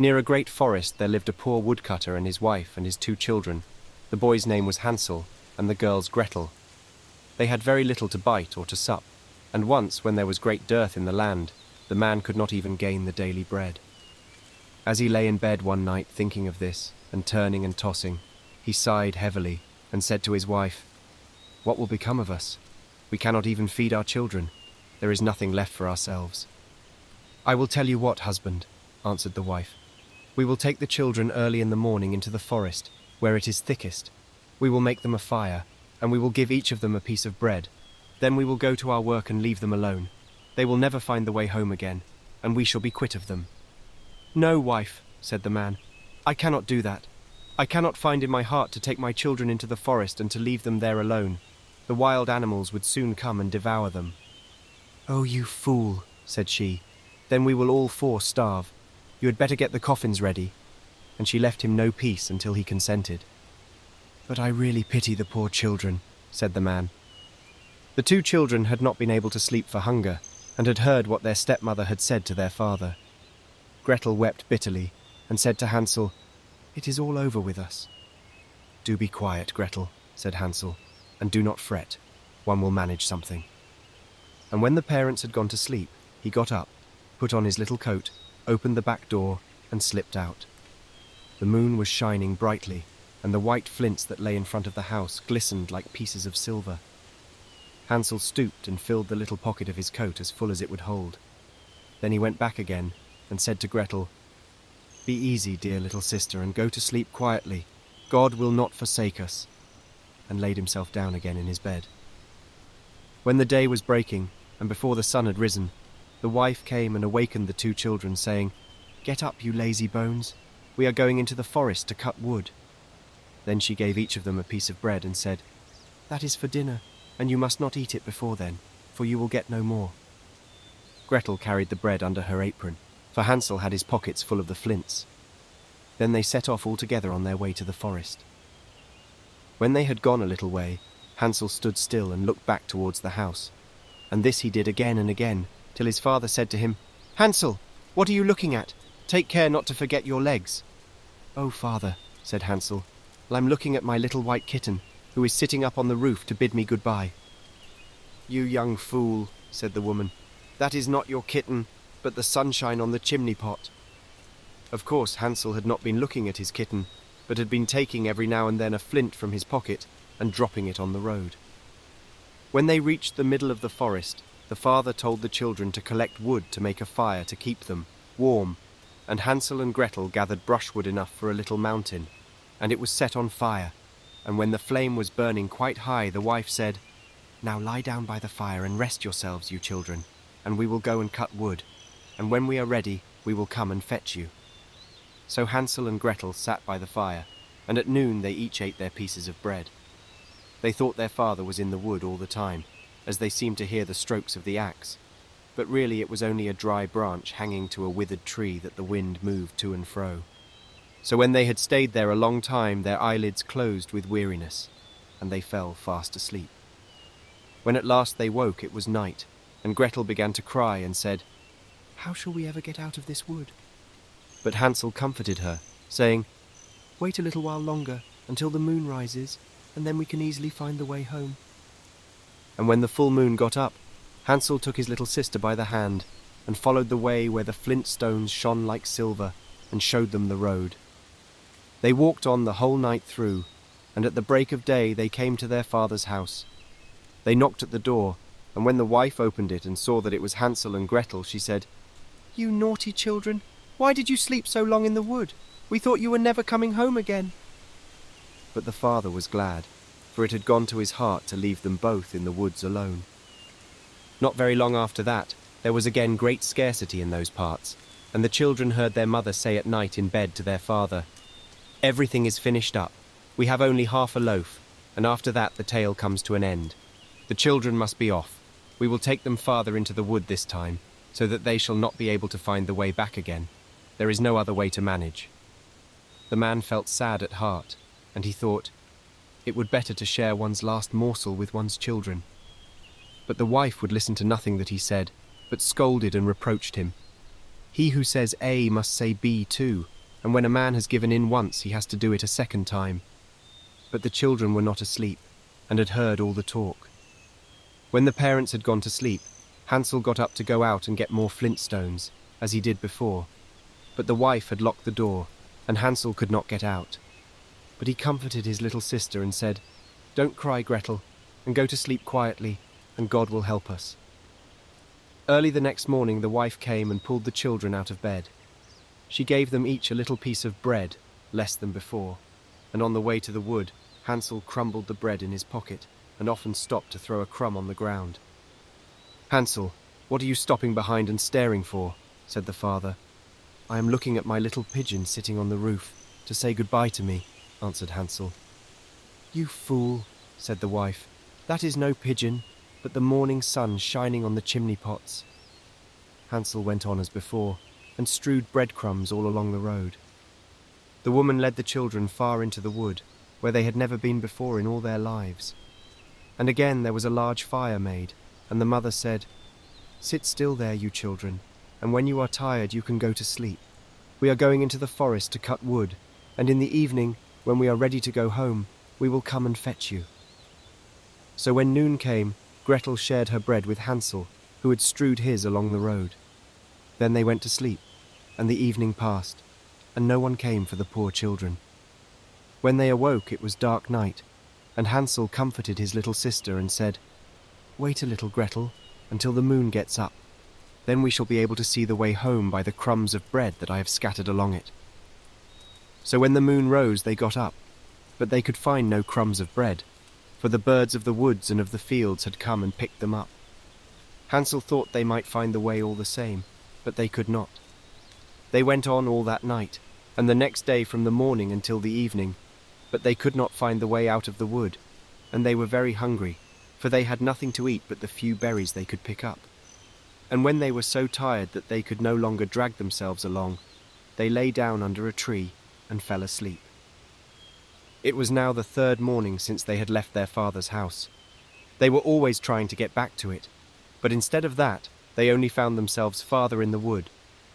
Near a great forest there lived a poor woodcutter and his wife and his 2 children. The boy's name was Hansel, and the girl's Gretel. They had very little to bite or to sup, and once, when there was great dearth in the land, the man could not even gain the daily bread. As he lay in bed one night thinking of this, and turning and tossing, he sighed heavily, and said to his wife, "What will become of us? We cannot even feed our children. There is nothing left for ourselves." "I will tell you what, husband," answered the wife. "We will take the children early in the morning into the forest, where it is thickest. We will make them a fire, and we will give each of them a piece of bread. Then we will go to our work and leave them alone. They will never find the way home again, and we shall be quit of them." "No, wife," said the man. "I cannot do that. I cannot find in my heart to take my children into the forest and to leave them there alone. The wild animals would soon come and devour them." "Oh, you fool," said she. "Then we will all 4 starve. You had better get the coffins ready." And she left him no peace until he consented. "But I really pity the poor children," said the man. The 2 children had not been able to sleep for hunger, and had heard what their stepmother had said to their father. Gretel wept bitterly, and said to Hansel, "It is all over with us." "Do be quiet, Gretel," said Hansel, "and do not fret. One will manage something." And when the parents had gone to sleep, he got up, put on his little coat, opened the back door, and slipped out. The moon was shining brightly, and the white flints that lay in front of the house glistened like pieces of silver. Hansel stooped and filled the little pocket of his coat as full as it would hold. Then he went back again, and said to Gretel, "Be easy, dear little sister, and go to sleep quietly. God will not forsake us," and laid himself down again in his bed. When the day was breaking, and before the sun had risen, the wife came and awakened the 2 children, saying, "Get up, you lazy bones. We are going into the forest to cut wood." Then she gave each of them a piece of bread and said, "That is for dinner, and you must not eat it before then, for you will get no more." Gretel carried the bread under her apron, for Hansel had his pockets full of the flints. Then they set off all together on their way to the forest. When they had gone a little way, Hansel stood still and looked back towards the house, and this he did again and again, till his father said to him, "Hansel, what are you looking at? Take care not to forget your legs." "Oh, father," said Hansel, "well, I'm looking at my little white kitten, who is sitting up on the roof to bid me goodbye." "You young fool," said the woman, "that is not your kitten, but the sunshine on the chimney pot." Of course, Hansel had not been looking at his kitten, but had been taking every now and then a flint from his pocket and dropping it on the road. When they reached the middle of the forest, the father told the children to collect wood to make a fire to keep them warm, and Hansel and Gretel gathered brushwood enough for a little mountain, and it was set on fire, and when the flame was burning quite high, the wife said, "Now lie down by the fire and rest yourselves, you children, and we will go and cut wood, and when we are ready, we will come and fetch you." So Hansel and Gretel sat by the fire, and at noon they each ate their pieces of bread. They thought their father was in the wood all the time, as they seemed to hear the strokes of the axe, but really it was only a dry branch hanging to a withered tree that the wind moved to and fro. So when they had stayed there a long time, their eyelids closed with weariness, and they fell fast asleep. When at last they woke, it was night, and Gretel began to cry and said, "How shall we ever get out of this wood?" But Hansel comforted her, saying, "Wait a little while longer, until the moon rises, and then we can easily find the way home." And when the full moon got up, Hansel took his little sister by the hand, and followed the way where the flint stones shone like silver, and showed them the road. They walked on the whole night through, and at the break of day they came to their father's house. They knocked at the door, and when the wife opened it and saw that it was Hansel and Gretel, she said, "You naughty children, why did you sleep so long in the wood? We thought you were never coming home again." But the father was glad, for it had gone to his heart to leave them both in the woods alone. Not very long after that, there was again great scarcity in those parts, and the children heard their mother say at night in bed to their father, "Everything is finished up. We have only half a loaf, and after that the tale comes to an end. The children must be off. We will take them farther into the wood this time, so that they shall not be able to find the way back again. There is no other way to manage." The man felt sad at heart, and he thought, it would better to share one's last morsel with one's children. But the wife would listen to nothing that he said, but scolded and reproached him. "He who says A must say B too. and when a man has given in once, he has to do it a second time. But the children were not asleep, and had heard all the talk. When the parents had gone to sleep, Hansel got up to go out and get more flintstones, as he did before. But the wife had locked the door, and Hansel could not get out. But he comforted his little sister and said, "Don't cry, Gretel, and go to sleep quietly, and God will help us." Early the next morning the wife came and pulled the children out of bed. She gave them each a little piece of bread, less than before, and on the way to the wood, Hansel crumbled the bread in his pocket and often stopped to throw a crumb on the ground. "Hansel, what are you stopping behind and staring for?" said the father. "I am looking at my little pigeon sitting on the roof to say goodbye to me," answered Hansel. "You fool," said the wife. "That is no pigeon, but the morning sun shining on the chimney pots." Hansel went on as before, and strewed breadcrumbs all along the road. The woman led the children far into the wood, where they had never been before in all their lives. And again there was a large fire made, and the mother said, "Sit still there, you children, and when you are tired you can go to sleep. We are going into the forest to cut wood, and in the evening, when we are ready to go home, we will come and fetch you." So when noon came, Gretel shared her bread with Hansel, who had strewed his along the road. Then they went to sleep, and the evening passed, and no one came for the poor children. When they awoke it was dark night, and Hansel comforted his little sister and said, "Wait a little, Gretel, until the moon gets up. Then we shall be able to see the way home by the crumbs of bread that I have scattered along it." So when the moon rose they got up, but they could find no crumbs of bread, for the birds of the woods and of the fields had come and picked them up. Hansel thought they might find the way all the same, but they could not. They went on all that night, and the next day from the morning until the evening, but they could not find the way out of the wood, and they were very hungry, for they had nothing to eat but the few berries they could pick up. And when they were so tired that they could no longer drag themselves along, they lay down under a tree and fell asleep. It was now the third morning since they had left their father's house. They were always trying to get back to it, but instead of that, they only found themselves farther in the wood,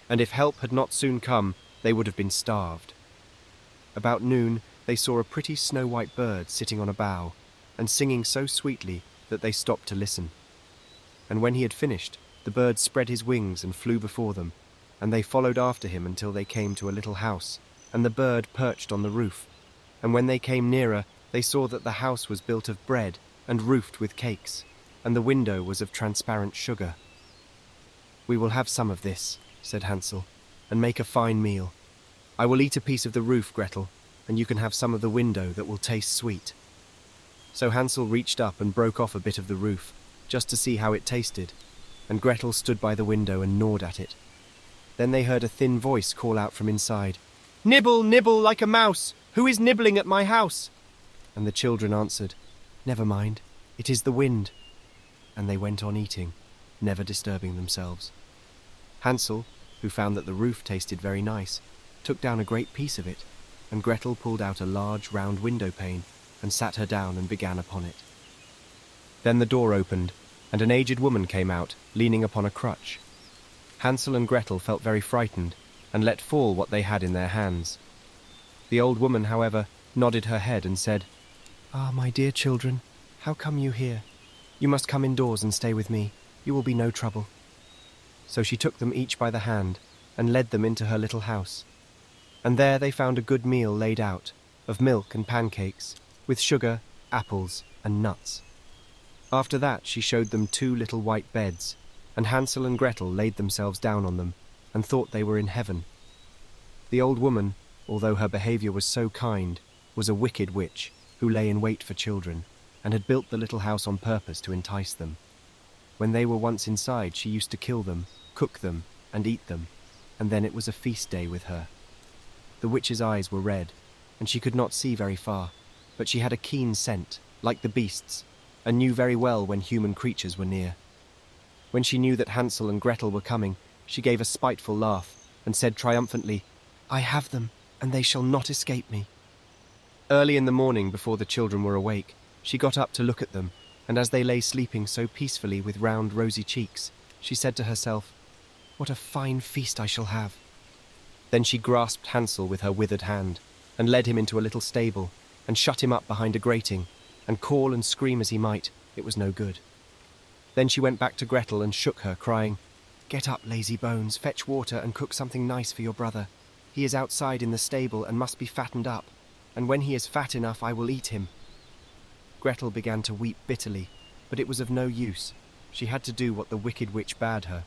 and if help had not soon come, they would have been starved. About noon, they saw a pretty snow-white bird sitting on a bough, and singing so sweetly that they stopped to listen. And when he had finished, the bird spread his wings and flew before them, and they followed after him until they came to a little house, and the bird perched on the roof. And when they came nearer, they saw that the house was built of bread and roofed with cakes, and the window was of transparent sugar. "We will have some of this," said Hansel, "and make a fine meal. I will eat a piece of the roof, Gretel, and you can have some of the window that will taste sweet." So Hansel reached up and broke off a bit of the roof, just to see how it tasted, and Gretel stood by the window and gnawed at it. Then they heard a thin voice call out from inside, "Nibble, nibble like a mouse! Who is nibbling at my house?" And the children answered, "Never mind, it is the wind." And they went on eating, never disturbing themselves. Hansel, who found that the roof tasted very nice, took down a great piece of it, and Gretel pulled out a large round window pane and sat her down and began upon it. Then the door opened, and an aged woman came out, leaning upon a crutch. Hansel and Gretel felt very frightened, and let fall what they had in their hands. The old woman, however, nodded her head and said, "Ah, my dear children, how come you here? You must come indoors and stay with me. You will be no trouble." So she took them each by the hand and led them into her little house. And there they found a good meal laid out, of milk and pancakes, with sugar, apples, and nuts. After that she showed them 2 little white beds, and Hansel and Gretel laid themselves down on them, and thought they were in heaven. The old woman, although her behaviour was so kind, was a wicked witch, who lay in wait for children, and had built the little house on purpose to entice them. When they were once inside, she used to kill them, cook them, and eat them, and then it was a feast day with her. The witch's eyes were red, and she could not see very far, but she had a keen scent, like the beasts, and knew very well when human creatures were near. When she knew that Hansel and Gretel were coming, she gave a spiteful laugh, and said triumphantly, "I have them, and they shall not escape me." Early in the morning, before the children were awake, she got up to look at them, and as they lay sleeping so peacefully with round rosy cheeks, she said to herself, "What a fine feast I shall have." Then she grasped Hansel with her withered hand, and led him into a little stable, and shut him up behind a grating, and call and scream as he might, it was no good. Then she went back to Gretel and shook her, crying, "Get up, lazy bones, fetch water and cook something nice for your brother. He is outside in the stable and must be fattened up, and when he is fat enough I will eat him." Gretel began to weep bitterly, but it was of no use. She had to do what the wicked witch bade her.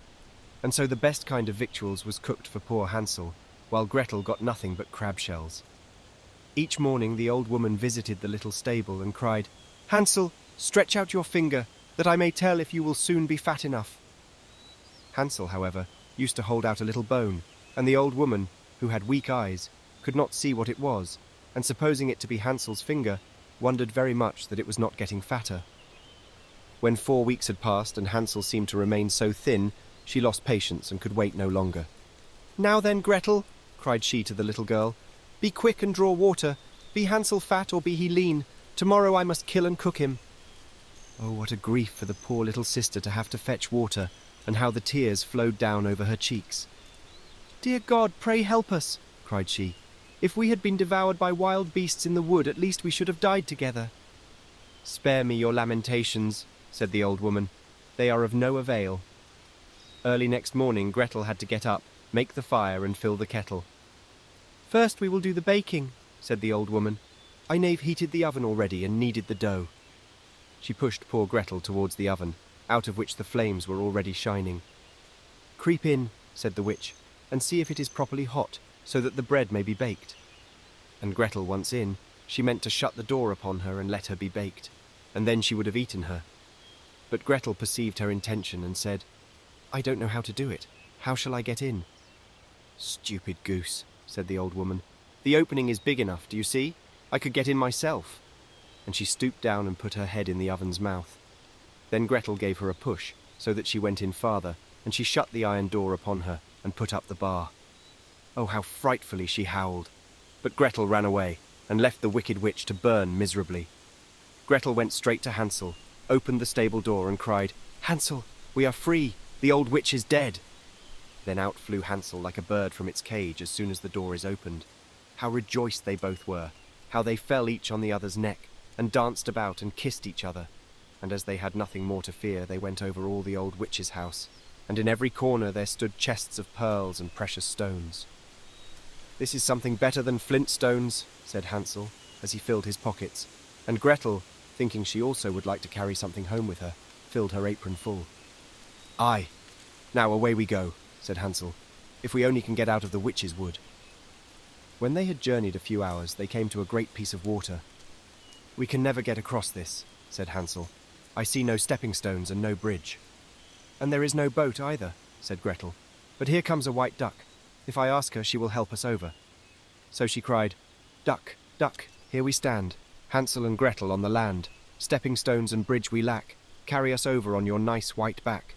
And so the best kind of victuals was cooked for poor Hansel, while Gretel got nothing but crab shells. Each morning the old woman visited the little stable and cried, "Hansel, stretch out your finger, that I may tell if you will soon be fat enough." Hansel, however, used to hold out a little bone, and the old woman, who had weak eyes, could not see what it was, and supposing it to be Hansel's finger, wondered very much that it was not getting fatter. When 4 weeks had passed and Hansel seemed to remain so thin, she lost patience and could wait no longer. "Now then, Gretel," cried she to the little girl, "be quick and draw water. Be Hansel fat or be he lean, tomorrow I must kill and cook him." Oh, what a grief for the poor little sister to have to fetch water, and how the tears flowed down over her cheeks. "Dear God, pray help us," cried she. "If we had been devoured by wild beasts in the wood, at least we should have died together." "Spare me your lamentations," said the old woman. "They are of no avail." Early next morning Gretel had to get up, make the fire and fill the kettle. "First we will do the baking," said the old woman. "I've heated the oven already and kneaded the dough." She pushed poor Gretel towards the oven, out of which the flames were already shining. "Creep in," said the witch, "and see if it is properly hot, so that the bread may be baked." And Gretel once in, she meant to shut the door upon her and let her be baked, and then she would have eaten her. But Gretel perceived her intention and said, "I don't know how to do it. How shall I get in?" "Stupid goose," said the old woman. "The opening is big enough, do you see? I could get in myself." And she stooped down and put her head in the oven's mouth. Then Gretel gave her a push, so that she went in farther, and she shut the iron door upon her and put up the bar. Oh, how frightfully she howled! But Gretel ran away, and left the wicked witch to burn miserably. Gretel went straight to Hansel, opened the stable door and cried, "Hansel, we are free! The old witch is dead!" Then out flew Hansel like a bird from its cage as soon as the door is opened. How rejoiced they both were! How they fell each on the other's neck, and danced about and kissed each other. And as they had nothing more to fear, they went over all the old witch's house, and in every corner there stood chests of pearls and precious stones. "This is something better than flint stones," said Hansel, as he filled his pockets, and Gretel, thinking she also would like to carry something home with her, filled her apron full. "Aye, now away we go," said Hansel, "if we only can get out of the witch's wood." When they had journeyed a few hours, they came to a great piece of water. "We can never get across this," said Hansel. "I see no stepping stones and no bridge." "And there is no boat either," said Gretel. "But here comes a white duck. If I ask her, she will help us over." So she cried, "Duck, duck, here we stand, Hansel and Gretel on the land. Stepping stones and bridge we lack. Carry us over on your nice white back."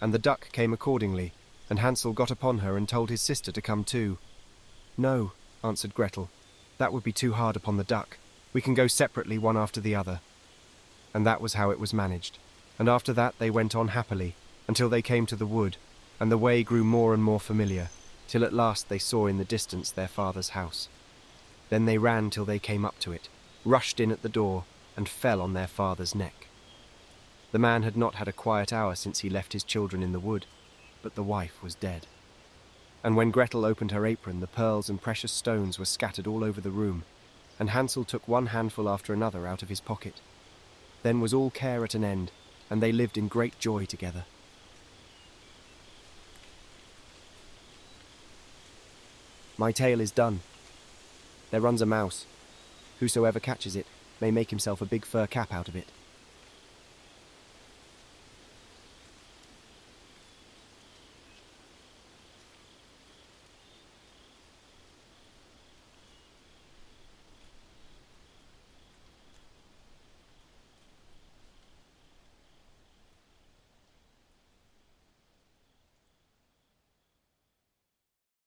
And the duck came accordingly, and Hansel got upon her and told his sister to come too. "No," answered Gretel, "that would be too hard upon the duck. We can go separately one after the other." And that was how it was managed. And after that they went on happily, until they came to the wood, and the way grew more and more familiar, till at last they saw in the distance their father's house. Then they ran till they came up to it, rushed in at the door, and fell on their father's neck. The man had not had a quiet hour since he left his children in the wood, but the wife was dead. And when Gretel opened her apron, the pearls and precious stones were scattered all over the room, and Hansel took one handful after another out of his pocket. Then was all care at an end, and they lived in great joy together. My tale is done. There runs a mouse. Whosoever catches it may make himself a big fur cap out of it.